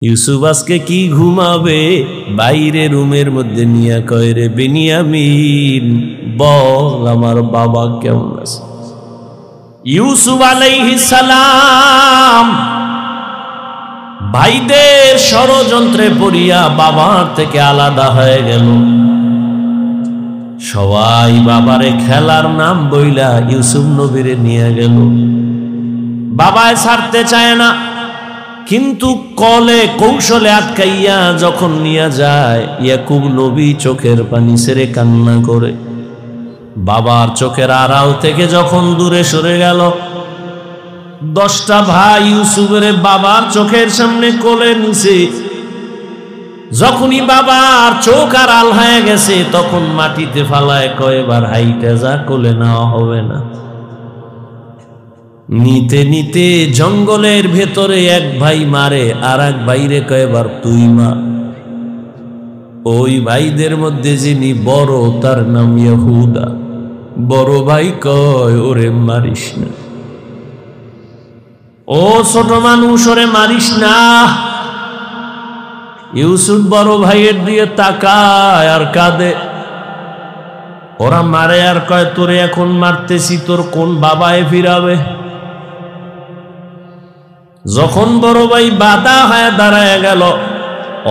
ইউসুফ আজকে কি ঘুমাবে, বাইরে রুমের মধ্যে নিয়ে কয়, রে বিনিয়ামিন বল আমার বাবা কেমন আছে। ইউসুফ আলাইহিস সালাম ভাইদের ষড়যন্ত্রে পড়িয়া বাবার থেকে আলাদা হয়ে গেল। সবাই বাবারে খেলার নাম বইলা ইউসুফ নবীরে নিয়ে গেল। বাবায় ছাড়তে চায় না, কিন্তু কলে কৌশলে আটকাইয়া যখন নিয়ে যায়, ইয়াকুব নবী চোখের পানি ছেড়ে কান্না করে। বাবার চোখের আড়াল থেকে যখন দূরে সরে গেল, 10টা ভাই ইউসুফের বাবার চোখের সামনে কোলে নিছে। যখনই বাবার চোখ আড়াল হয়ে গেছে, তখন মাটিতে ফালায় কয়, এবার হাইটা যা, কোলে নেওয়া হবে না। নিতে নিতে জঙ্গলের ভেতরে এক ভাই মারে, আর এক ভাইরে কয়, এবার তুই মা। ওই ভাইদের মধ্যে যিনি বড়, তার নাম ইহুদা। বড় ভাই কয়, ওরে মারিস না, ও ছোট মানুষ, ওরে মারিস না। ইউসুফ বড় ভাইয়ের দিয়ে তাকায় আর কাঁদে। ওরা মারে আর কয়, তোরে এখন মারতেছি, তোর কোন বাবায় ফিরাবে। যখন বড় ভাই বাধা হয়ে দাঁড়ায় গেল,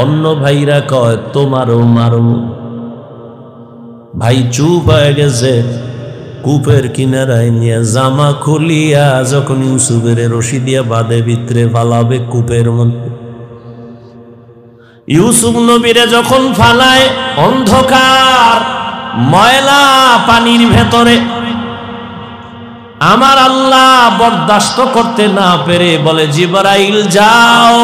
অন্য ভাইরা কয়, তোমারও মারো। ভাই চুপ হয়ে গেছে। কূপের কিনারায় নিয়ে জামা খুলিয়া যখন ইউসুফের রশি দিয়া বাঁধে ভিতরে ফালাবে কূপের মধ্যে, ইউসুফ নবীরে যখন ফালায় অন্ধকার ময়লা পানির ভেতরে, আমার আল্লাহ বরদাস্ত করতে না পেরে বলে, জিবরাইল যাও,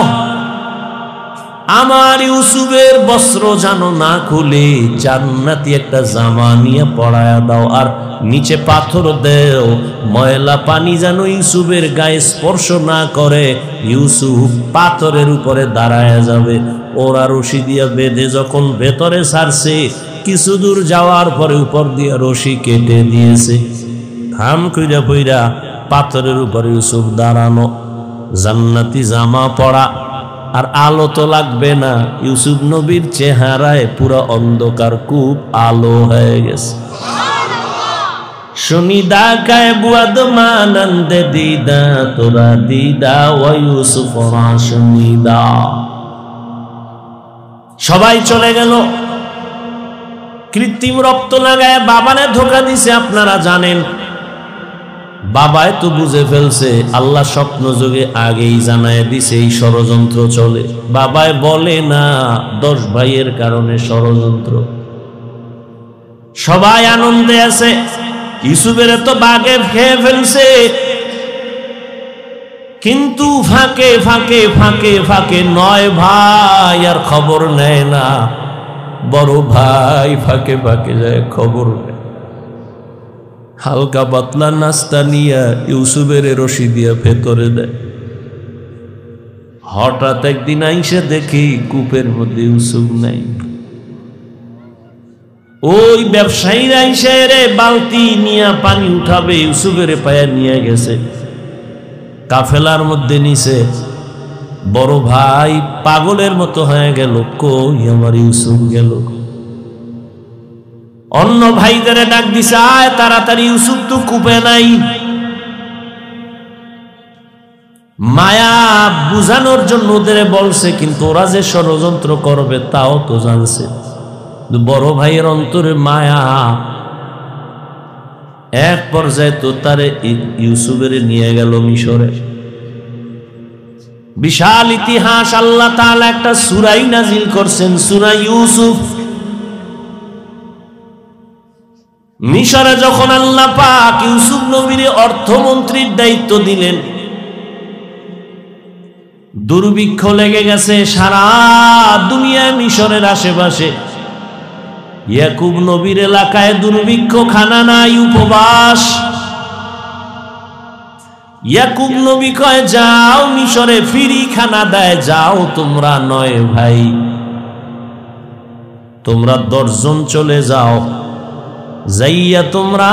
আমার ইউসুফের বস্ত্র যেন না খুলে জান্নাতি একটা জামা নিয়ে পরায়া দাও, আর নিচে পাথর দেও, ময়লা পানি যেন ইউসুফের গায়ে স্পর্শ না করে। ইউসুফ পাথরের উপরে দাঁড়ায় যাবে। ওরা রশি দিয়া বেঁধে যখন ভেতরে ছাড়ছে, কিছু দূর যাওয়ার পরে উপর দিয়া রশি কেটে দিয়েছে। থাম কইরা পইরা পাথরের উপরে ইউসুফ দাঁড়ানো, জান্নাতি জামা পরা, আর আলো তো লাগবে না। ইউসুফ নবীর চেহারায় পুরো অন্ধকার, কূপ আলো হয়ে গেছে। শুনিদা কায় বুয়াদ মানন্দ দিদা, তোরা দিদা ও ইউসুফ শুনিদা। সবাই চলে গেল। কৃত্রিম রক্ত লাগায় বাবানে ধোকা দিছে, আপনারা জানেন। বাবায় তো বুঝে ফেলছে, আল্লাহ স্বপ্ন যোগে আগেই জানায় দিছে এই ষড়যন্ত্র চলে। বাবায় বলে না 10 ভাইয়ের কারণে ষড়যন্ত্র। সবাই আনন্দে আছে, ইউসুফের তো বাগে খেয়ে ফেলছে, কিন্তু ফাঁকে ফাঁকে ফাঁকে ফাঁকে 9 ভাই আর খবর নেয় না। বড় ভাই ফাঁকে ফাঁকে যায়, খবর নেয়। হালকা পাতলা নাস্তা নিয়ে ইউসুফের রশি দিয়া ভেতরে দেয়। হঠাৎ একদিন আইসে দেখি কূপের মধ্যে ইউসুফ নাই। ওই ব্যবসায়ীরা আইসে রে বালতি নিয়ে পানি উঠাবে, ইউসুফের পায়া নিয়ে গেছে, কাফেলার মধ্যে নিছে। বড় ভাই পাগলের মতো হয়ে গেল, কই আমার ইউসুফ গেল। অন্য ভাইদের ডাক দিছে, আয় তাড়াতাড়ি, ইউসুফ তো কূপে নাই। মায়া বুঝানোর জন্য ওদের বলছে, কিন্তু ওরা যে ষড়যন্ত্র করবে তাও তো জানছে। বড় ভাইয়ের অন্তরে মায়া। এক পর্যায়ে তো তারে ইউসুফের নিয়ে গেল মিশরে। বিশাল ইতিহাস। আল্লাহ তাআলা একটা সূরাই নাজিল করছেন, সূরা ইউসুফ। মিশরে যখন আল্লাহ পাক ইউসুফ নবীর অর্থমন্ত্রীর দায়িত্ব দিলেন, দুর্ভিক্ষ লেগে গেছে সারা দুনিয়ায়। মিশরের আশেপাশে ইয়াকুব নবীর এলাকায় দুর্ভিক্ষ, খানা নাই, উপবাস। ইয়াকুব নবী কয়, যাও মিশরে ফ্রি খানা দেয়, যাও তোমরা 9 ভাই, তোমরা 10 জন চলে যাও, যাইয়া তোমরা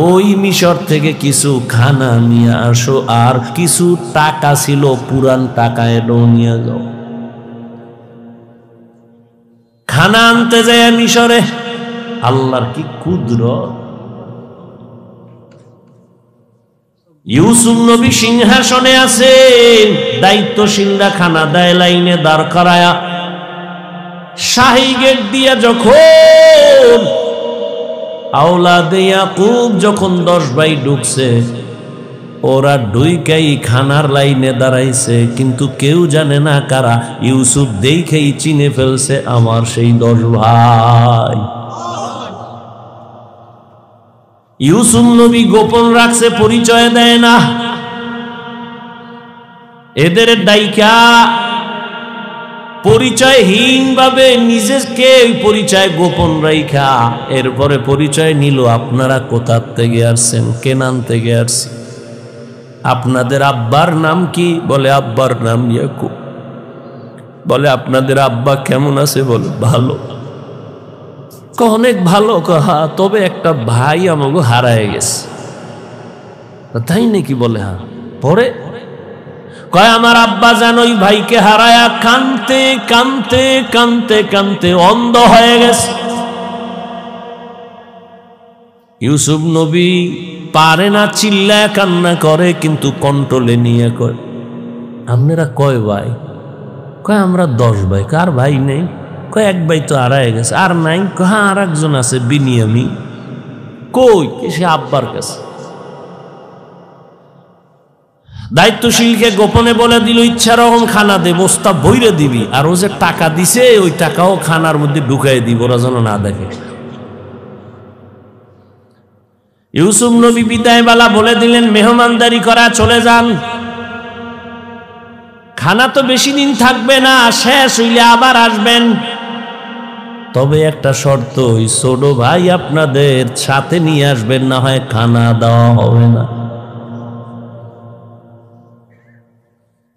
ওই মিশর থেকে কিছু খানা নিয়ে আসো, আর কিছু টাকা ছিল পুরান টাকা এটাও নিয়ে যাও। খানা আনতে যায় মিশরে। আল্লাহর কি কুদরত! ইউসুফ নবী সিংহাসনে আছেন, দায়িত্বশীলরা খানা দেয় লাইনে দাঁড় করায়া। শাহী গেট দিয়া যখন আওলাদে ইয়াকুব যখন 10 ভাই ঢুকছে, ওরা ঢুইকাই খানার লাইনে দাঁড়াইছে, কিন্তু কেউ জানে না কারা। ইউসুফ দেখেই চিনে ফেলছে আমার সেই 10 ভাই। ইউসুফ নবী গোপন রাখছে, পরিচয় দেয় না। এদের ডাইকা পরিচয়হীন ভাবে নিজেকে পরিচয় গোপন রাইখা এরপরে পরিচয় নিল। আপনারা কোথা থেকে আসছেন? কেনান থেকে আসছেন। আপনাদের আব্বার নাম কি? বলে আব্বার নাম ইয়াকুব। বলে আপনাদের আব্বা কেমন আছে? বলে ভালো। অনেক ভালো। কহা তবে একটা ভাই আমাকে হারায় গেছে। তাই নাকি? বলে হ্যাঁ। পরে কয় আমার আব্বা যেন ওই ভাইকে হারায়া কানতে কানতে কানতে কানতে অন্ধ হয়ে গেছে। ইউসুফ নবী পারে না, চিল্লায় কান্না করে, কিন্তু কন্ট্রোলে নিয়ে কয় আপনারা কয় ভাই? কয় আমরা 10 ভাই। কার ভাই নেই? কয় এক ভাই তো হারায় গেছে। আর নাই? হ্যাঁ আর একজন আছে, বিনিয়ামিন। কই? সে আব্বার কাছে। দায়িত্বশীলকে গোপনে বলে দিল ইচ্ছা রকম খানা দে, বস্তা বইরে দিবি, আর ও যে টাকা দিছে ওই টাকাও খানার মধ্যে ঢুকাই দিব, ওরা যেন না দেখে। ইউসুফ নবী বিদায় বেলা বলে দিলেন মেহমানদারি করা, চলে যান। খানা তো বেশি দিন থাকবে না, শেষ হইলে আবার আসবেন। তবে একটা শর্ত, ওই ছোট ভাই আপনাদের সাথে নিয়ে আসবেন, না হয় খানা দেওয়া হবে না।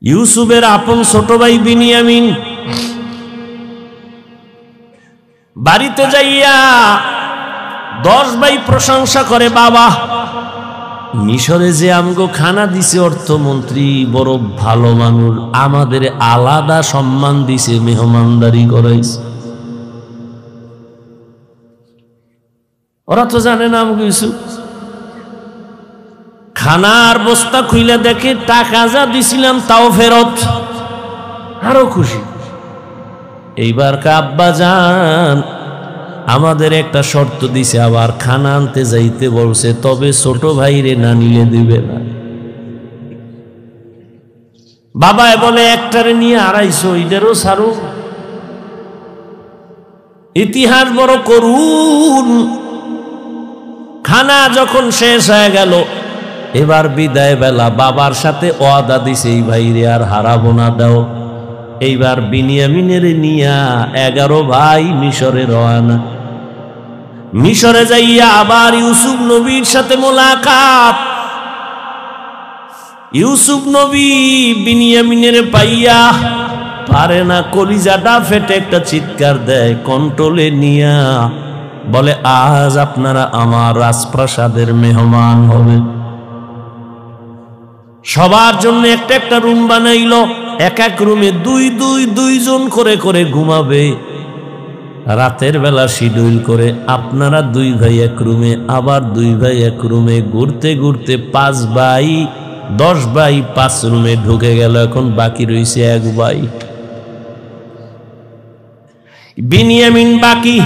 ইউসুফের আপন ছোট ভাই বিনিয়ামিন বাড়িতে যাইয়া 10 ভাই প্রশংসা করে, বাবা মিশরে যে আমগো খানা দিছে অর্থমন্ত্রী বড় ভালো মানুষ, আমাদের আলাদা সম্মান দিছে, মেহমানদারি করাইছে। ওরা তো জানে না আমগো ইউসুফ। খানার বস্তা খুইলে দেখে টাকা যা দিছিলাম তাও ফেরত, আরো খুশি। এইবার আব্বা যান আমাদের একটা শর্ত দিছে, আবার খানা আনতে যাইতে বলছে, তবে ছোট ভাইরে না নিলে দিবে না। বাবায় বলে একটারে নিয়ে 250, এদেরও সারু। ইতিহাস বড় করুন। খানা যখন শেষ হয়ে গেল, এবার বিদায় বেলা বাবার সাথে ওয়াদা দিছে এই ভাইরে আর হারাবো না, দাও। এইবার বিনিয়ামিনের নিয়া 11 ভাই মিশরে রওনা। মিশরে যাইয়া আবার ইউসুফ নবীর সাথে মোলাকাত। ইউসুফ নবী বিনিয়ামিনের পাইয়া পারে না, কলিজাটা ফেটে একটা চিৎকার দেয়, কন্ট্রোলে নিয়া বলে আজ আপনারা আমার রাজপ্রাসাদের মেহমান হবে। সবার জন্য একটা একটা রুম বানাইলো, এক এক রুমে 2 জন করে করে ঘুমাবে। রাতের বেলা শিডিউল করে আপনারা 2 ভাই এক রুমে, আবার 2 ভাই এক রুমে, ঘুরতে ঘুরতে 5 ভাই 10 ভাই 5 রুমে ঢুকে গেল। এখন বাকি রয়েছে 1 ভাই বিনিয়ামিন বাকি।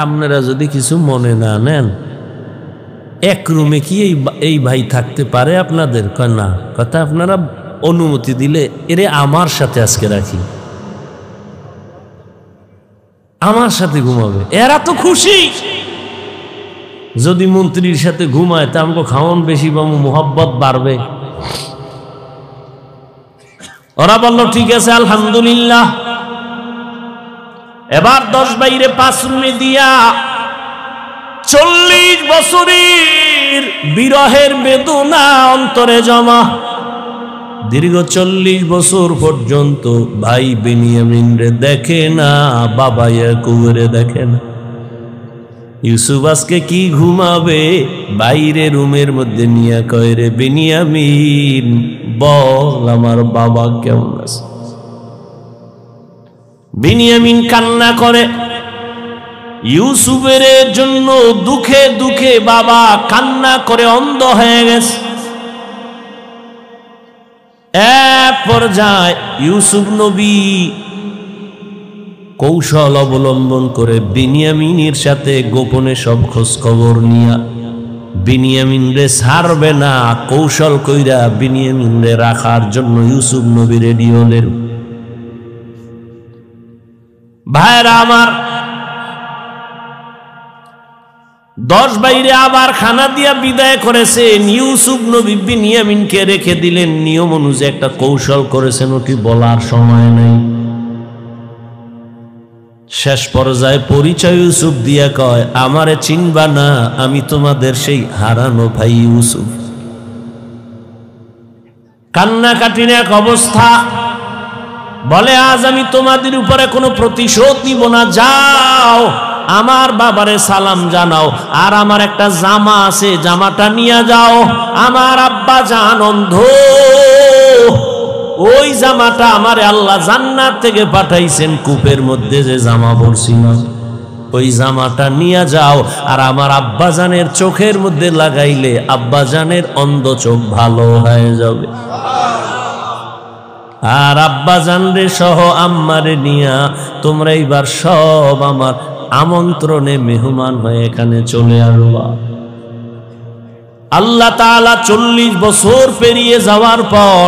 আপনারা যদি কিছু মনে না নেন, এক রুমে কি এই ভাই থাকতে পারে আপনাদের? না, কথা আপনারা অনুমতি দিলে এরে আমার সাথে আজকে রাখি, আমার সাথে ঘুমাবে। এরা তো খুশি। যদি মন্ত্রীর সাথে ঘুমায় তা আমাকে খাওয়ান বেশি পাবো, মোহাব্বত বাড়বে। ওরা বলল ঠিক আছে আলহামদুলিল্লাহ। এবার 10 ভাইরে 5 রুমে দিয়া 40 বছরের বিরহের বেদনা অন্তরে জমা। দীর্ঘ 40 বছর পর্যন্ত ভাই বিনিয়ামিন রে দেখে না, বাবা ইয়াকুবরে দেখে না। ইউসুফ আজকে কি ঘুমাবে? বাইরে রুমের মধ্যে নিয়ে কয়, রে বিনিয়ামিন বল আমার বাবা কেমন আছে? বিনিয়ামিন কান্না করে, ইউসুফের জন্য দুঃখে দুঃখে বাবা কান্না করে অন্ধ হয়ে গেছে। এক পর্যায়ে ইউসুফ নবী কৌশল অবলম্বন করে বিনিয়ামিনের সাথে গোপনে সব খোঁজ খবর নিয়া বিনিয়ামিন রে ছাড়বে না, কৌশল কইরা বিনিয়ামিন রে রাখার জন্য ইউসুফ নবী রেডি হলেন। ভাইরা আমার, 10 বাইরে আবার খানা দিয়া বিদায় করেছেন। ইউসুফ নবী বিনিয়ামিনকে রেখে দিলেন। নিয়ম অনুযায়ী একটা কৌশল করেছেন, ওটি বলার সময় নেই। শেষ পর্যায়ে পরিচয় ইউসুফ দিয়া কয়, আমারে চিনবা না, আমি তোমাদের সেই হারানো ভাই ইউসুফ। কান্নাকাটির এক অবস্থা, বলে আজ আমি তোমাদের উপরে কোনো প্রতিশোধ নিব না, যাও আমার বাবারে সালাম জানাও, আর আমার একটা জামা আছে, জামাটা নিয়ে যাও। আমার আব্বা জান অন্ধ, ওই জামাটা আমারে আল্লাহ জান্নাত থেকে পাঠাইছেন, কূপের মধ্যে যে জামা পরছিলাম ওই জামাটা নিয়ে যাও, আর আমার আব্বাজানের চোখের মধ্যে লাগাইলে আব্বাজানের অন্ধ চোখ ভালো হয়ে যাবে। আর আব্বাজান রে সহ আম্মারে নিয়া তোমরা এইবার সব আমার আমন্ত্রণে মেহমান হয়ে এখানে চলে আসবা। আল্লাহ তাআলা 40 বছর পেরিয়ে যাওয়ার পর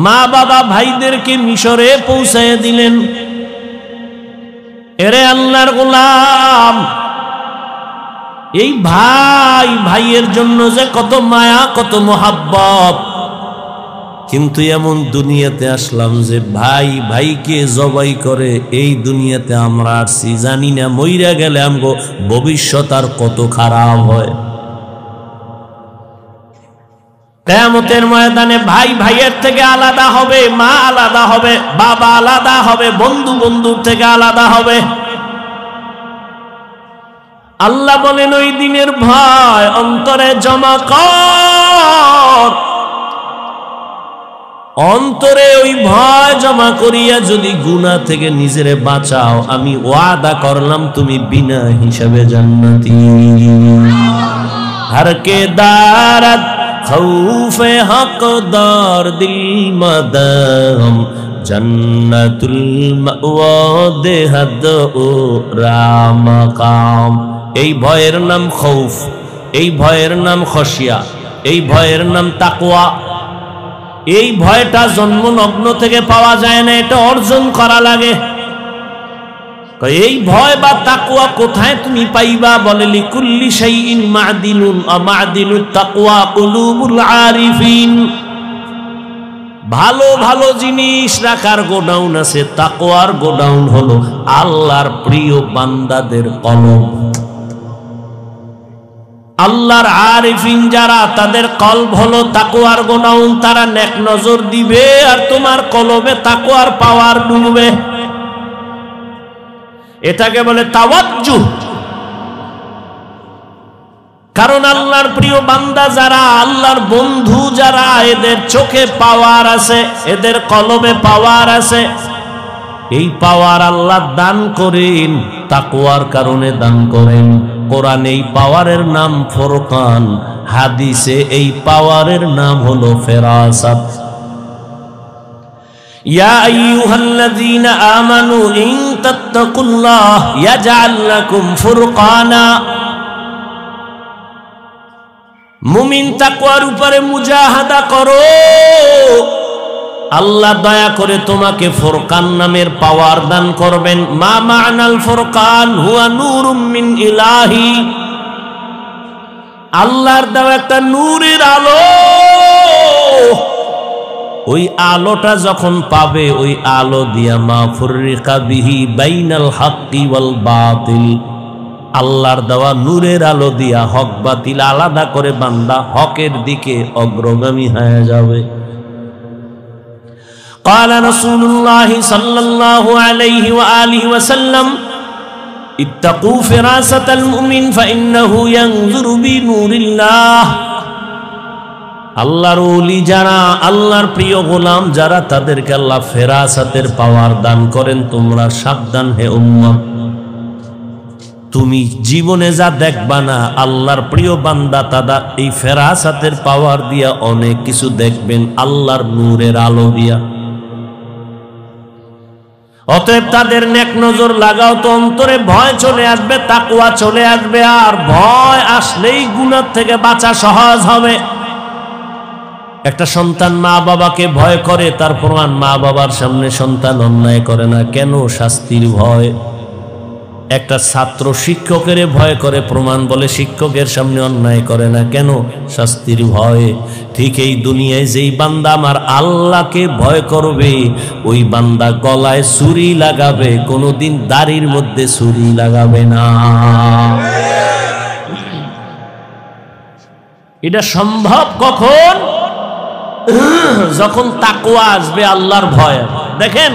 মা বাবা ভাইদেরকে মিশরে পৌঁছায় দিলেন। এরে আল্লাহর গোলাম, এই ভাই ভাইয়ের জন্য যে কত মায়া, কত মোহাব্বত, কিন্তু এমন দুনিয়াতে আসলাম যে ভাই ভাইকে জবাই করে এই দুনিয়াতে আমরা আসছি, জানি না মইরা গেলে আমগো ভবিষ্যৎ আর কত খারাপ হয়। কিয়ামতের ময়দানে ভাই ভাইয়ের থেকে আলাদা হবে, মা আলাদা হবে, বাবা আলাদা হবে, বন্ধু বন্ধুর থেকে আলাদা হবে। আল্লাহ বলেন ওই দিনের ভয় অন্তরে জমা কর, অন্তরে ওই ভয় জমা করিয়া যদি গুনাহ থেকে নিজেরে বাঁচাও, আমি ওয়াদা করলাম তুমি বিনা হিসাবে জান্নাতি। हर के दारत खौफे हकदार दिल मदम जन्नतुल मअवा देहद ओ रामकाम। এই ভয়ের নাম খৌফ, এই ভয়ের নাম খশিয়া, এই ভয়ের নাম তাকওয়া। এই ভয়টা জন্মলগ্ন থেকে পাওয়া যায় না, এটা অর্জন করা লাগে। এই ভয় বা তাকওয়া কোথায় তুমি পাইবা? বলে লিকুল্লি শাইইন মা'দিনুন ওয়া মা'দিনুত তাকওয়া কুলুবুল আরিফিন। ভালো ভালো জিনিস রাখার গোডাউন আছে, তাকওয়ার গোডাউন হলো আল্লাহর প্রিয় বান্দাদের কলব। আল্লাহর আরিফিন যারা, তাদের কলব হলো তাকওয়ার গোডাউন। তারা নেক নজর দিবে আর তোমার কলবে তাকওয়ার পাওয়ার ডুববে। এটাকে বলে তাওয়াজ্জুহ। কারণ আল্লাহর প্রিয় বান্দা যারা, আল্লাহর বন্ধু যারা, এদের চোখে পাওয়ার আছে, এদের কলবে পাওয়ার আছে। এই পাওয়ার আল্লাহ দান করেন, তাকওয়ার কারণে দান করেন। কোরআনে এই পাওয়ারের নাম ফুরকান, হাদিসে এই পাওয়ারের নাম হলো ফেরাসাত। ইয়া আইয়ুহাল্লাযীনা আমানু ইন তাত্তাকুল্লাহ ইয়াজআল লাকুম ফুরকানা। মুমিন তাকওয়ার উপরে মুজাহাদা করো, আল্লাহ দয়া করে তোমাকে ফুরকান নামের পাওয়ার দান করবেন। মা মা'নাল ফুরকান হুয়া নূরুম মিন ইলাহি। আল্লাহর দেওয়া একটা নূরের আলো, ওই আলোটা যখন পাবে, ওই আলো দিয়া মা ফুররিকা বিহি বাইনাল হাক্কি ওয়াল বাতিল। আল্লাহর দেওয়া নূরের আলো দিয়া হক বাতিল আলাদা করে বান্দা হকের দিকে অগ্রগামী হয়ে যাবে। قال رسول الله صلى الله عليه وآله وسلم اتقوا فراسة المؤمن فإنه ينظر بنور الله। আল্লাহর ওলি যারা, আল্লাহর প্রিয় গোলাম যারা, তাদেরকে আল্লাহ ফেরাসাতের পাওয়ার দান করেন। তোমরা সাবধান হে উম্মত, তুমি জীবনে যা দেখবা না, আল্লাহর প্রিয় বান্দা তারা এই ফেরাসাতের পাওয়ার দিয়া অনেক কিছু দেখবেন, আল্লাহর নূরের আলো দিয়া। অতএব তাদের নেক নজর লাগাও তো, অন্তরে ভয় চলে আসবে, তাকওয়া চলে আসবে। আর ভয় আসলেই গুনাহ থেকে বাঁচা সহজ হবে। একটা সন্তান মা বাবাকে ভয় করে, তার প্রমাণ মা বাবার সামনে সন্তান অন্যায় করে না, কেন? শাস্তির ভয়। একটা ছাত্র শিক্ষকের ভয় করে, প্রমাণ বলে শিক্ষকের সামনে অন্যায় করে না, কেন? শাস্তির ভয়ে। ঠিক এই দুনিয়ায় যেই বান্দা আমার আল্লাহকে ভয় করবে, ওই বান্দা গলায় ছুরি লাগাবে, কোনোদিন দাড়ির মধ্যে ছুরি লাগাবে না। এটা সম্ভব কখন? যখন তাকওয়া আসবে, আল্লাহর ভয়। দেখেন,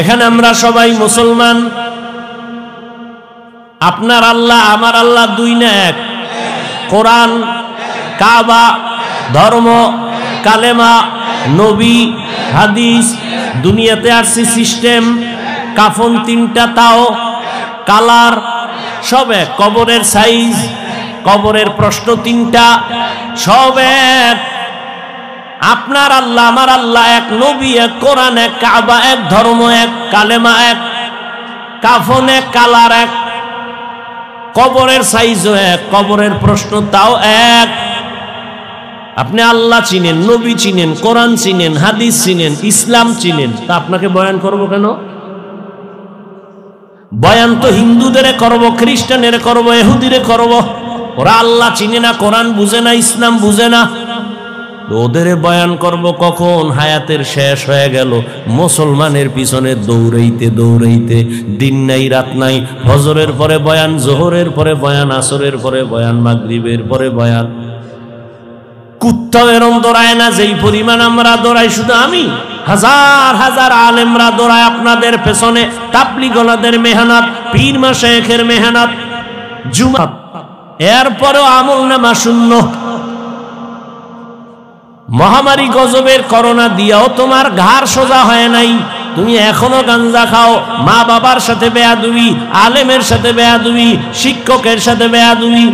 এখানে আমরা সবাই মুসলমান। আপনার আল্লাহ আমার আল্লাহ দুই না এক? কোরআন, কাবা, ধর্ম, কালেমা, নবী, হাদিস, দুনিয়াতে আসছে সিস্টেম, কাফন তিনটা, তাও কালার সব এক, কবরের সাইজ, কবরের প্রশ্ন তিনটা, সব এক। আপনার আল্লাহ আমার আল্লাহ এক, নবী এক, কোরআন এক, কাবা এক, ধর্ম এক, কালেমা এক, কাফন এক, কালার এক, কবরের সাইজও এক, কবরের প্রশ্ন তাও এক। আপনি আল্লাহ চিনেন, নবী চিনেন, কোরআন চিনেন, হাদিস চিনেন, ইসলাম চিনেন, তা আপনাকে বয়ান করব কেন? বয়ান তো হিন্দুদের করব, খ্রিস্টানের করব, ইহুদিরে করব। ওরা আল্লাহ চিনে না, কোরআন বুঝে না, ইসলাম বুঝে না, ওদের বয়ান করব কখন? হায়াতের শেষ হয়ে গেল, মুসলমানের পিছনে দৌড়াইতে দৌড়াইতে, দিন নাই রাত নাই। ফজরের পরে বয়ান, জোহরের পরে বয়ান, আসরের পরে বয়ান, মাগরিবের পরে বয়ান। কুত্তাও এরম দৌড়ায় না যেই পরিমাণ আমরা দৌড়াই। শুধু আমি, হাজার হাজার আলেমরা দৌড়ায় আপনাদের পেছনে। তাবলীগলাদের মেহনত, পীর মাশায়েখের মেহনত, জুমা, এরপরেও আমল নামা শূন্য। মহামারী গজবের করোনা দিয়াও তোমার ঘাড় সোজা হয় নাই, তুমি এখনো গাঞ্জা খাও। মা বাবার সাথে বেয়াদবি, আলেমের সাথে বেয়াদবি, শিক্ষকের সাথে বেয়াদবি,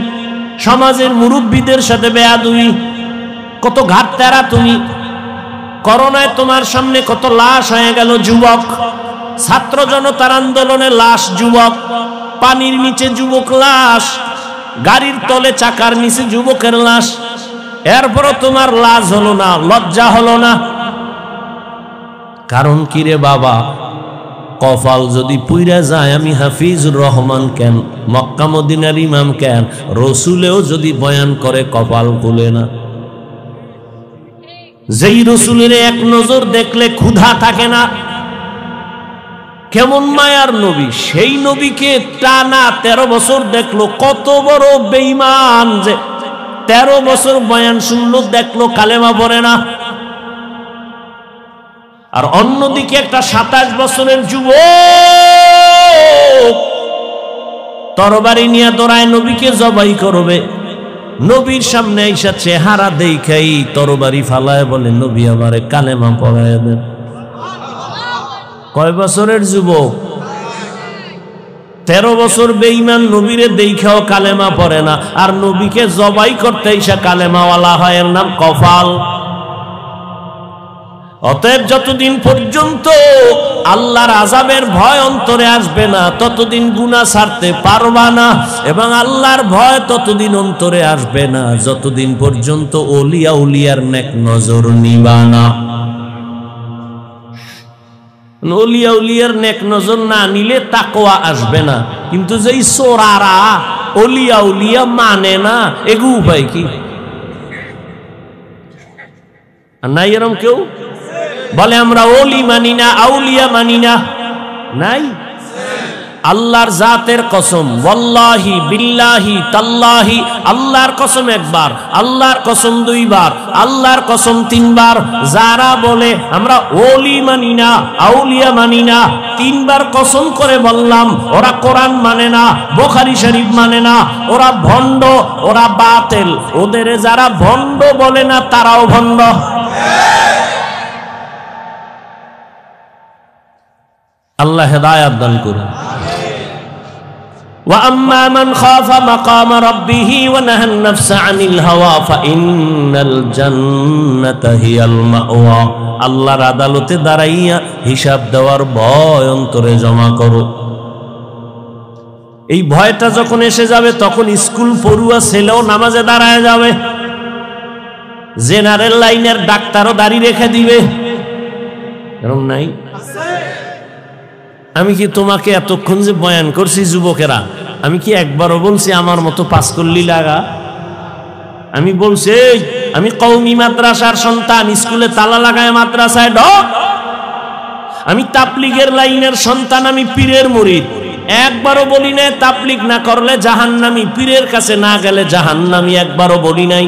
সমাজের মুরব্বীদের সাথে বেয়াদবি। কত ঘাট তেরা তুমি। করোনায় তোমার সামনে কত লাশ হয়ে গেল যুবক। ছাত্র জনতার আন্দোলনে লাশ যুবক, পানির নিচে যুবক লাশ, গাড়ির তলে চাকার নিচে যুবকের লাশ। এরপরও তোমার লাজ হলো না, লজ্জা হলো না। কারণ কি রে বাবা? কপাল যদি পুইরা যায়, আমি হাফিজুর রহমান কেন, মক্কা মদিনার ইমাম কেন, রসুলেও যদি বয়ান করে কপাল খুলে না। যেই রসুলের এক নজর দেখলে ক্ষুধা থাকে না, কেমন মায়ার নবী, সেই নবীকে টানা 13 বছর দেখলো। কত বড় বেঈমান যে 13 বছর বয়ান শুনলো, দেখলো কালেমা পড়ে না। আর অন্যদিকে একটা 27 বছরের যুবক তরবারি নিয়ে দৌড়ায়, নবীকে জবাই করবে। নবীর সামনে আইসা চেহারা দেখাই তরবারি ফালায় বলে, নবী আমারে কালেমা পড়ায় দেন। কয় বছরের যুবক? 13 বছর বেঈমান, নবীরে দেখাও কালেমা পড়ে না, আর নবীকে জবাই করতে আইসা কালেমাওয়ালা হয়, এর নাম কপাল। অতএব যতদিন পর্যন্ত আল্লাহর আযাবের ভয় অন্তরে আসবে না, ততদিন গুনাহ ছাড়তে পারবা না। এবং আল্লাহর ভয় ততদিন অন্তরে আসবে না যতদিন পর্যন্ত ওলিয়া উলিয়ার নেক নজর নিবা না। ওলিয়া উলিয়ার নেক নজর না নিলে তাকওয়া আসবে না। কিন্তু যেই চোরারা ওলিয়া উলিয়া মানে না, এগু উপায় কি? নাই এরম কেউ বলে আমরা ওলি মানি না, আউলিয়া মানি না? নাই? আল্লাহর জাতের কসম, ওয়াল্লাহি বিল্লাহি তাল্লাহি, আল্লাহর কসম একবার, আল্লাহর কসম দুইবার, আল্লাহর কসম তিনবার। যারা বলে আমরা ওলি মানি না, আউলিয়া মানি না, তিনবার কসম করে বললাম, ওরা কোরআন মানে না, বুখারী শরীফ মানে না, ওরা ভণ্ড, ওরা বাতিল। ওদের যারা ভণ্ড বলে না তারাও ভণ্ড। আল্লাহ হেদায়েত দান করুন। وَأَمَّا مَنْ خَافَ مَقَامَ رَبِّهِ وَنَهَى النَّفْسَ عَنِ الْهَوَى فَإِنَّ الْجَنَّةَ هِيَ الْمَأْوَى। আল্লাহর আদালতে দাঁড়াইয়া হিসাব দেওয়ার ভয় অন্তরে জমা করো। এই ভয়টা যখন এসে যাবে তখন স্কুল পড়ুয়া ছেলেও নামাজে দাঁড়ায় যাবে, জেনারেল লাইনের ডাক্তারও দাড়ি রেখে দিবে। এরকম নাই? আমি কি তোমাকে এতক্ষণ যে বয়ান করছি যুবকেরা, আমি কি একবারও বলছি আমার মতো পাস করলি লাগা? আমি বলছি আমি কওমি মাদ্রাসার সন্তান, স্কুলে তালা লাগায় মাদ্রাসায় ঢোক। আমি তাবলীগের লাইনের সন্তান, আমি পীরের মুরিদ। একবারও বলি নাই তাবলীগ না করলে জাহান্নামী, পীরের কাছে না গেলে জাহান্নামী, একবারও বলি নাই।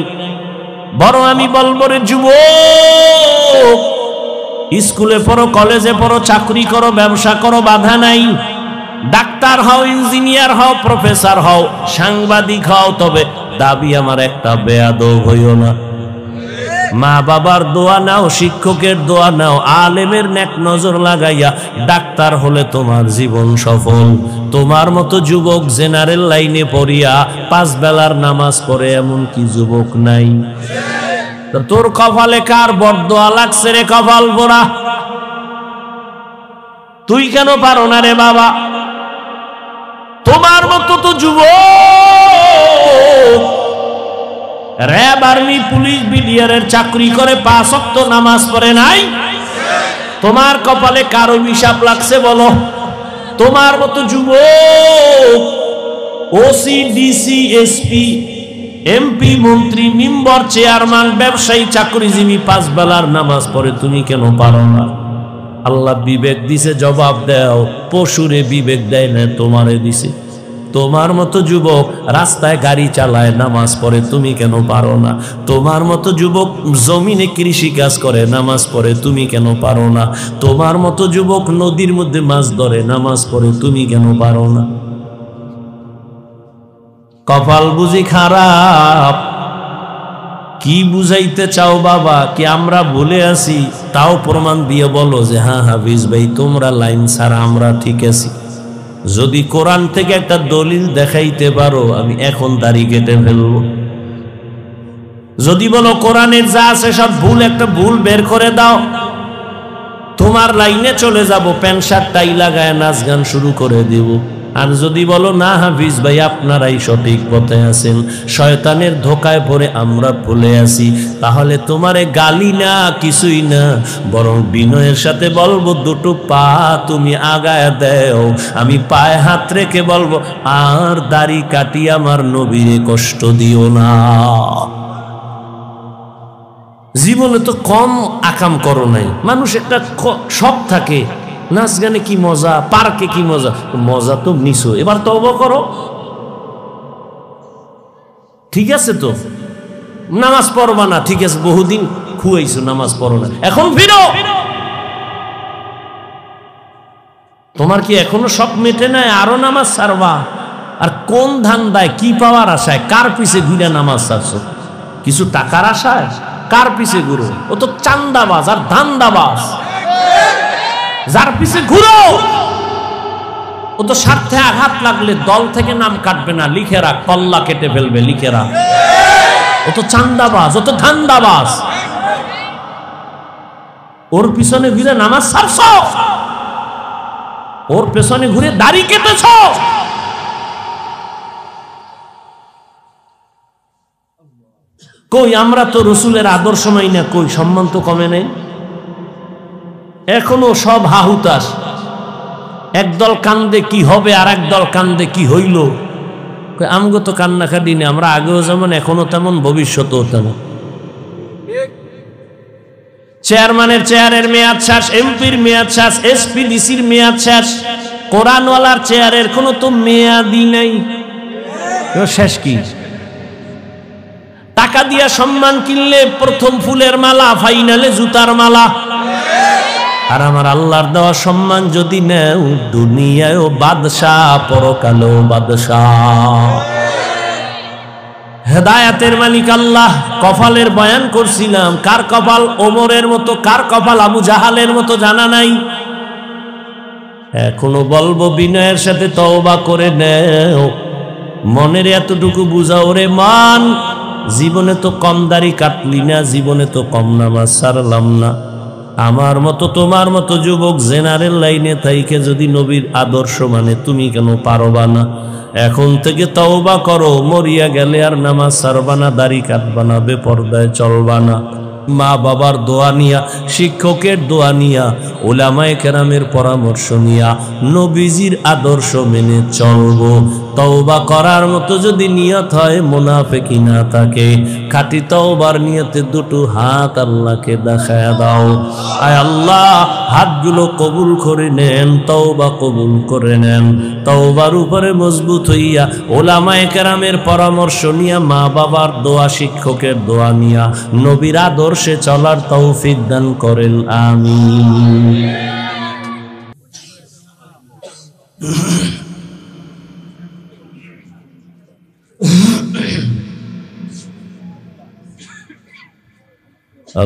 বড় আমি বলবো রে যুবক, স্কুলে পড়ো, কলেজে পড়ো, চাকরি করো, ব্যবসা করো, বাধা নাই। ডাক্তার হও, ইঞ্জিনিয়ার হও, প্রফেসর হও, সাংবাদিক হও, তবে দাবি আমার একটা, বেয়াদব হইও না। মা বাবার দোয়া নাও, শিক্ষকের দোয়া নাও, আলেমের নেক নজর লাগাইয়া ডাক্তার হলে তোমার জীবন সফল। তোমার মতো যুবক জেনারেল লাইনে পড়িয়া 5 বেলার নামাজ পড়ে এমন কি যুবক নাই? তোর কপালে কার বরদোয়া লাগছে রে কপাল পোড়া? তুই কেন পারো না রে বাবা? তোমার মতো তো যুবক র‍্যাব, আর্মি, পুলিশ, বিডিআরের চাকরি করে 5 ওয়াক্ত নামাজ পড়ে নাই। তোমার কপালে কার অভিশাপ লাগছে বলো? তোমার মতো যুবক ওসি, ডিসি, এসপি, এমপি, মন্ত্রী, মেম্বার, চেয়ারম্যান, ব্যবসায়ী, চাকরিজীবী 5 বেলার নামাজ পড়ে, তুমি কেন পারো না? আল্লাহ বিবেক দিছে, জবাব দাও। পশুরে বিবেক দেয় না, তোমারে দিছে। তোমার মতো যুবক রাস্তায় গাড়ি চালায়, নামাজ পড়ে, তুমি কেন পারো না? তোমার মতো যুবক জমিনে কৃষি কাজ করে, নামাজ পড়ে, তুমি কেন পারো না? তোমার মতো যুবক নদীর মধ্যে মাছ ধরে, নামাজ পড়ে, তুমি কেন পারো না? কপাল বুঝি খারাপ? কি বুঝাইতে চাও বাবা? কি আমরা ভুলে আছি? তাও প্রমাণ দিয়ে বলো যে হ্যাঁ হাফিজ ভাই তোমরা লাইন ছাড়া আমরা ঠিক আছি। যদি কোরআন থেকে একটা দলিল দেখাইতে পারো, আমি এখন দাড়ি কেটে ফেলবো। যদি বলো কোরআনের যা আছে সব ভুল, একটা ভুল বের করে দাও, তোমার লাইনে চলে যাব, প্যান্ট শার্ট টাই লাগায় নাচ গান শুরু করে দেব। আর যদি বলো না হাফিজ ভাই আপনারাই সঠিক পথে আছেন, শয়তানের ধোকায় পড়ে আমরা ভুলে আছি, তাহলে তোমারে গালি না, কিছুই না, বরং বিনয়ের সাথে বলবো দুটো পা তুমি আগায় দেও। আমি পায়ে হাত রেখে বলবো আর দাড়ি কাটি আমার নবীরে কষ্ট দিও না। জীবনে তো কম আকাম করো নাই। মানুষ একটা শখ থাকে, নাচ গানে কি মজা, পার্কে কি মজা, মজা তো নিছো, এবার তওবা করো। ঠিক আছে তো নামাজ পড়বা না, ঠিক আছে, বহুদিন খুয়াইছো নামাজ পড়ো না, এখন ফিরো। তোমার কি এখনো শখ মেটে নাই? আরো নামাজ ছাড়বা? আর কোন ধান্দায়, কি পাওয়ার আশায়, কার পিছে ঘুরে নামাজ ছাড়ছো? কিছু টাকার আশায়? কার পিছে ঘুরো? ও তো চান্দাবাজ আর ধান্দাবাজ। যার পিছে ঘুরো ও তো স্বার্থে আঘাত লাগলে দল থেকে নাম কাটবে না, লিখে রাখ, কল্লা কেটে ফেলবে, লিখে রাখ। ও তো চান্দাবাজ, ও তো ধান্দাবাজ। ওর পিছনে ঘুরে নামাজ ছাড়ছ, ওর পেছনে ঘুরে দাড়ি কেটেছ। কই আমরা তো রসুলের আদর্শ মাই না, কই সম্মান তো কমে নেই। এখনো সব হাহুতাস, একদল কান্দে কি হবে আর একদল কান্দে কি হইল। আমগো তো কান্নাকাটি নেই, আমরা আগেও যেমন এখনো তেমন, ভবিষ্যতেও তেমন। চেয়ারম্যানের চেয়ারের মেয়াদ শেষ, এমপির মেয়াদ শেষ, এসপি ডিসির মেয়াদ শেষ, কোরআনওয়ালার চেয়ারের কোনো তো মেয়াদি নাই, শেষ কি? টাকা দিয়া সম্মান কিনলে প্রথম ফুলের মালা, ফাইনালে জুতার মালা। আর আমার আল্লাহর দেওয়া সম্মান যদি নেও, দুনিয়ায়ও বাদশাহ, পরকালেও বাদশাহ। হেদায়াতের মালিক আল্লাহ। কপালের বয়ান করছিলাম, কার কপাল ওমরের মতো, কার কপাল আবু জাহালের মতো জানা নাই। এখনো বলবো বিনয়ের সাথে তওবা করে নেও, মনের এতটুকু বুঝাও রে মান, জীবনে তো কম দাড়ি কাটলি না, জীবনে তো কম নামাজ ছাড়লাম না। আমার মতো তোমার মতো যুবক জেনারেল লাইনে থাইকে যদি নবীর আদর্শ মানে তুমি কেন পারবা না? এখন থেকে তওবা করো, মরিয়া গেলে আর নামাজ ছাড়বা না, দাড়ি কাটবা না, বেপরদায় চলবা না। মা বাবার দোয়া নিয়া, শিক্ষকের দোয়া নিয়া, উলামায়ে কেরামের পরামর্শ নিয়া নবীজির আদর্শ মেনে চলবো। তওবা করার মতো যদি নিয়ত হয়, মুনাফিকি না থাকে, খাঁটি তওবার নিয়তে দুটো হাত আল্লাহকে দেখায়া দাও। আয় আল্লাহ, হাতগুলো কবুল করে নেন, তওবা কবুল করে নেন। তওবার উপরে মজবুত হইয়া, উলামায়ে কেরামের পরামর্শ নিয়া, মা বাবার দোয়া, শিক্ষকের দোয়া নিয়া নবীর আদর্শে চলার তৌফিক দান করেন, আমিন।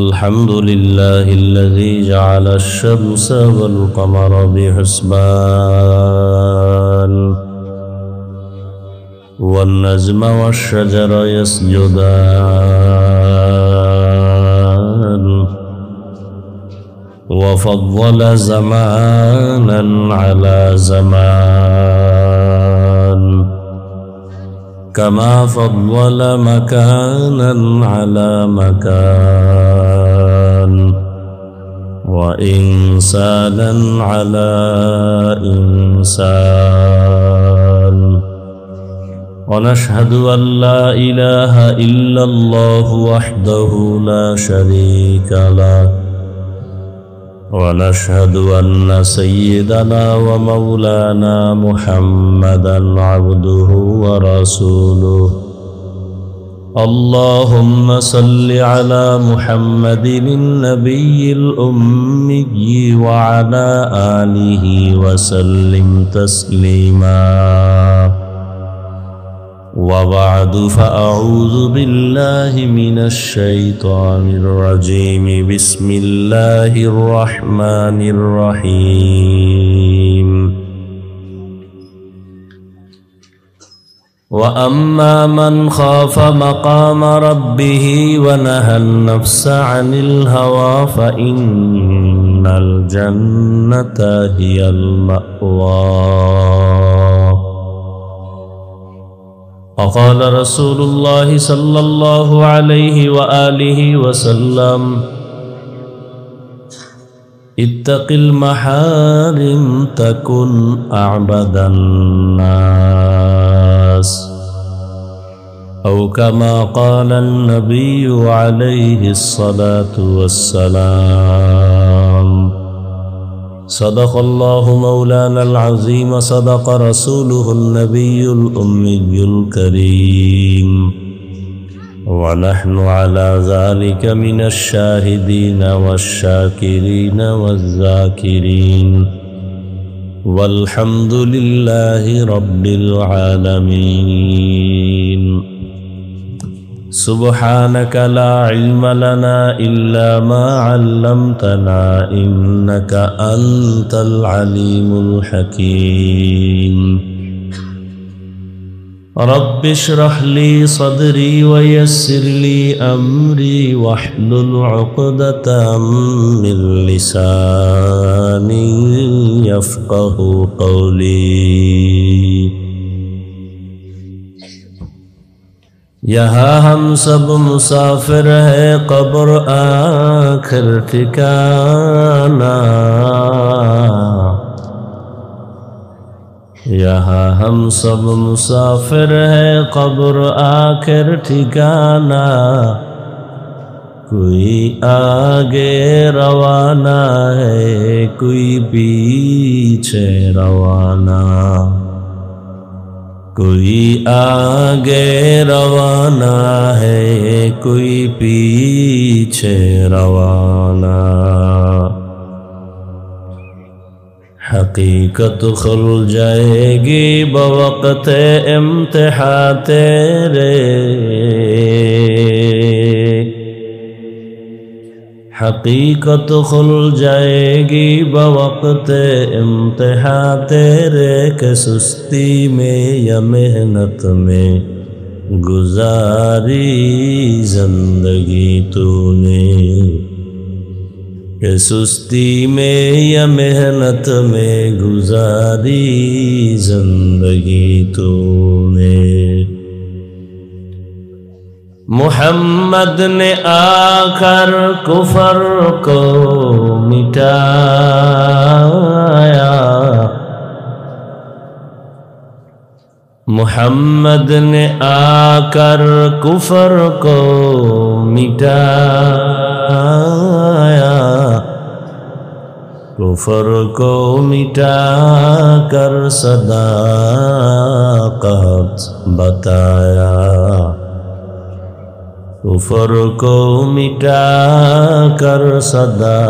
الحمد لله الذي جعل الشمس والقمر بحسبان والنجم والشجر يسجدان وفضل زمانا على زمان كما فضل مكانا على مكان وإنسانا على إنسان ونشهد أن لا إله إلا الله وحده لا شريك له ونشهد أن سيدنا ومولانا محمدا عبده ورسوله اللهم صل على محمد النبي الأمي وعلى آله وسلم تسليما وبعد فأعوذ بالله من الشيطان الرجيم بسم الله الرحمن الرحيم وأما من خاف مقام ربه ونهى النفس عن الهوى فإن الجنة هي المأوى وقال رسول الله صلى الله عليه وآله وسلم اتق المحارم تكن أعبد الناس أو كما قال النبي عليه الصلاة والسلام صدق الله مولانا العظيم صدق رسوله النبي الأمي الكريم ونحن على ذلك من الشاهدين والشاكرين والذاكرين والحمد لله رب العالمين سبحانك لا علم لنا إلا ما علمتنا إنك أنت العليم الحكيم رب اشرح لي صدري ويسر لي أمري واحلل عقدة من لساني يفقه قولي यहाँ हम सब मुसाफिर है कब्र आखिर ठिकाना यहाँ हम सब मुसाफिर है कब्र आखिर ठिकाना कोई आगे रवाना है कोई पीछे रवाना कोई आगे रवाना है कोई पीछे रवाना हकीकत खुल जाएगी बवक़्त इम्तिहान तेरे हकीकत खुल जाएगी बवक़्त इम्तिहान तेरे के सुस्ती में या मेहनत में गुजारी जिंदगी तूने कि सुस्ती में या मेहनत में गुजारी जिंदगी तूने मुहम्मद ने आकर कुफर को मिटाया मुहम्मद ने आकर कुफर को मिटाया कुफर को मिटा कर सदाकत बताया कुफर को मिटा कर सदाकत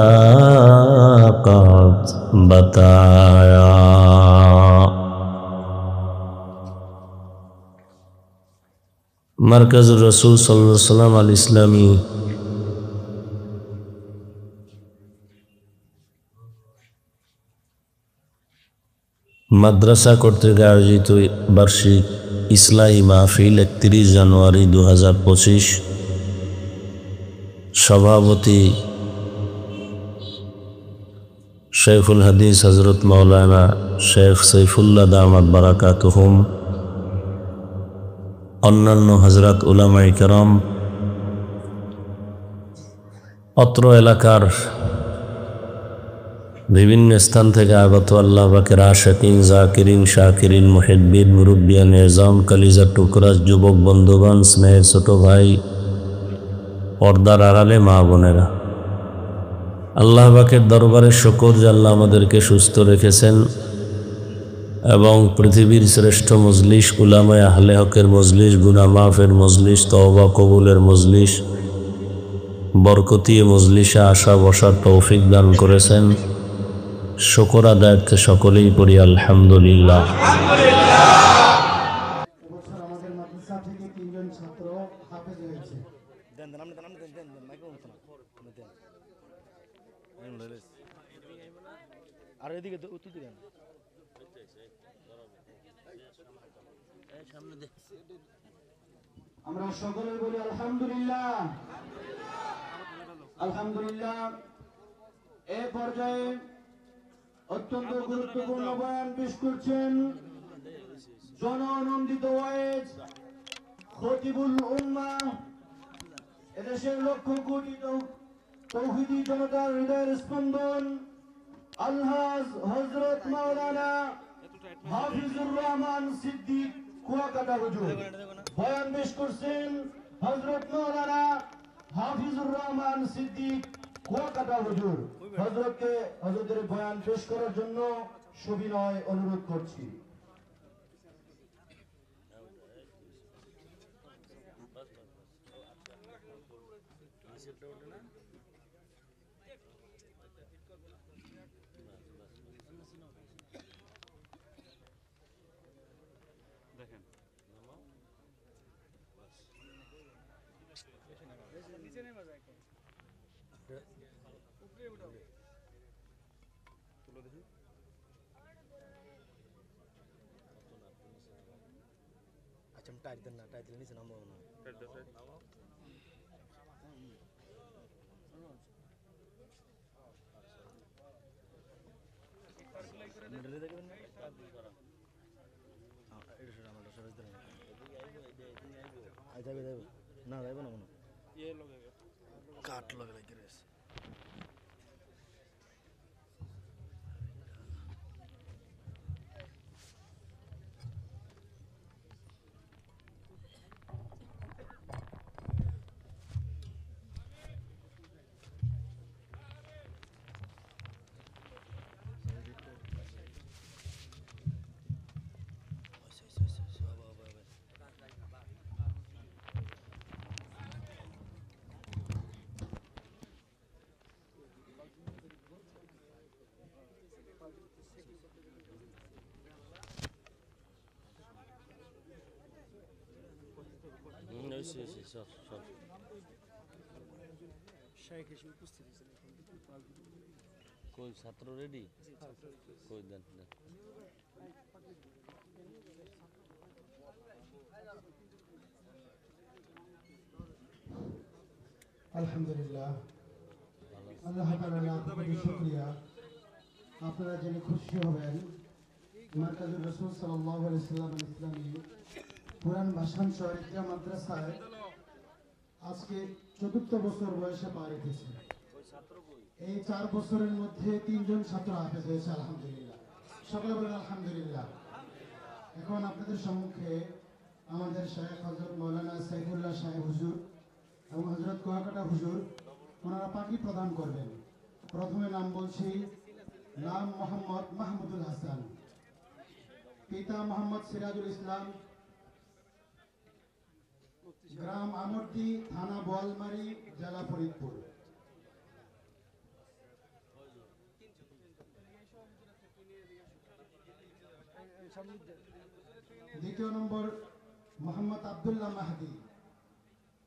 बताया मरकज़ रसूल सल्लल्लाहु अलैहि वसल्लम अल इस्लामी মাদ্রাসা কর্তৃক আয়োজিত বার্ষিক ইসলাহি মাহফিল 31 জানুয়ারি 2025 সভাপতি শেখুল হাদিস হযরত মাওলানা শেখ সাইফুল্লাহ দামাত বারাকাতুহুম অন্যান্য হযরত উলামায়ে কেরাম অত্র এলাকার বিভিন্ন স্থান থেকে আগত আল্লাহ পাকের আশিকিন জাকিরিন শাকিরিন মুহিব্বিন মুরব্বিয়ান নিজাম কলিজার টুকরা যুবক বন্ধুগণ স্নেহের ছোট ভাই পর্দার আড়ালে মা বোনেরা আল্লাহ পাকের দরবারে শুকর যে আল্লাহ আমাদেরকে সুস্থ রেখেছেন এবং পৃথিবীর শ্রেষ্ঠ মজলিস উলামায়ে আহলে হকের মজলিস গুনাহ মাফের মজলিস তওবা কবুলের মজলিস বরকতি মজলিসে আসা বসার তৌফিক দান করেছেন শুকর আদায়ার্থে সকলেই পড়ি আলহামদুলিল্লাহ আমাদের মাদ্রাসা থেকে 3 জন ছাত্র হাফেজ হয়েছে আর এদিকে উত্তর দিবেন আমরা সকলে বলি আলহামদুলিল্লাহ আলহামদুলিল্লাহ এই পর্যায়ে অত্যন্ত গুরুত্বপূর্ণ বয়ান পেশ করছেন জননন্দিত ওয়াইজ খতিবুল উম্মাহ এদেশের লক্ষ কোটি তৌহিদি জনতার হৃদয়ের স্পন্দন আলহাজ হযরত মাওলানা হাফিজুর রহমান সিদ্দিক কুয়াকাটা হুজুর বয়ান পেশ করছেন হযরত মাওলানা হাফিজুর রহমান সিদ্দিক কুয়াকাটা হুজুর হযরতকে হযরতের বয়ান পেশ করার জন্য সবিনয় অনুরোধ করছি टाइट देना टाइट देने से नाम होना टाइट दो टाइट नाम मिडल दे देना हां एड से আমরা সবাই দেন আই যাবে যাবে না যাবে না মনে ये लोग काट लग रहा है गिरेस সব সব শেখ এসে উপস্থিত হয়েছেন কই ছাত্র রেডি কই দেন দেন আলহামদুলিল্লাহ আল্লাহ তাআলার লাখ কোটি শুকরিয়া। আপনারা জেনে খুশি হবেন মার্কাজুর রাসূল সাল্লাল্লাহু আলাইহি ওয়াসাল্লাম ইসলামী পুরান ভাষাঞ্চল ইকরা মাদ্রাসায় আজকে ৪র্থ বছর বয়সে পা রেখেছে। এই ৪ বছরের মধ্যে ৩ জন ছাত্র হাফেজ হয়েছে আলহামদুলিল্লাহ। সকলে বলেন আলহামদুলিল্লাহ। এখন আপনাদের সম্মুখে আমাদের শায়েখ হযরত মাওলানা সাইফুল্লাহ সাহেব হুজুর এবং হযরত কুয়াকাটা হুজুর ওনারা পাখি প্রদান করবেন। প্রথমে নাম বলছি, নাম মোহাম্মদ মাহমুদুল হাসান, পিতা মোহাম্মদ সিরাজুল ইসলাম, গ্রাম আমরদি, থানা বোয়ালমারী, জেলা ফরিদপুর। দ্বিতীয় নম্বর মোহাম্মদ আব্দুল্লাহ মাহদি,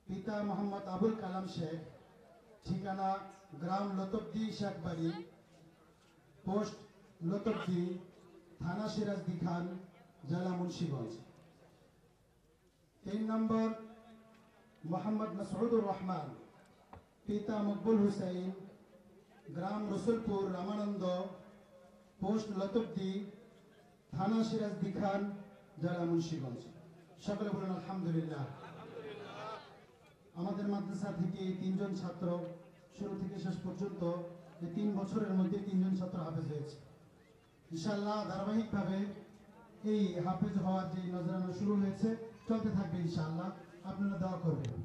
পিতা মোহাম্মদ আবুল কালাম শেখ, ঠিকানা গ্রাম লতবদি শেখবাড়ি, পোস্ট লতবদি, থানা সিরাজদি খান, জেলা মুন্সিগঞ্জ। 3 নম্বর মোহাম্মদ মাসউদুর রহমান, পিতা মকবুল হুসাইন, গ্রাম রসুলপুর রামানন্দ, পোস্ট লতবদি, থানা সিরাজদি খান, জেলা মুন্সিগঞ্জ। সকলে বলুন আলহামদুলিল্লাহ। আমাদের মাদ্রাসা থেকে 3 জন ছাত্র শুরু থেকে শেষ পর্যন্ত এই 3 বছরের মধ্যে 3 জন ছাত্র হাফেজ হয়েছে। ইনশাআল্লাহ ধারাবাহিকভাবে এই হাফেজ হওয়ার যে নজরানা শুরু হয়েছে চলতে থাকবে ইনশাআল্লাহ। আপনারা দোয়া করবেন।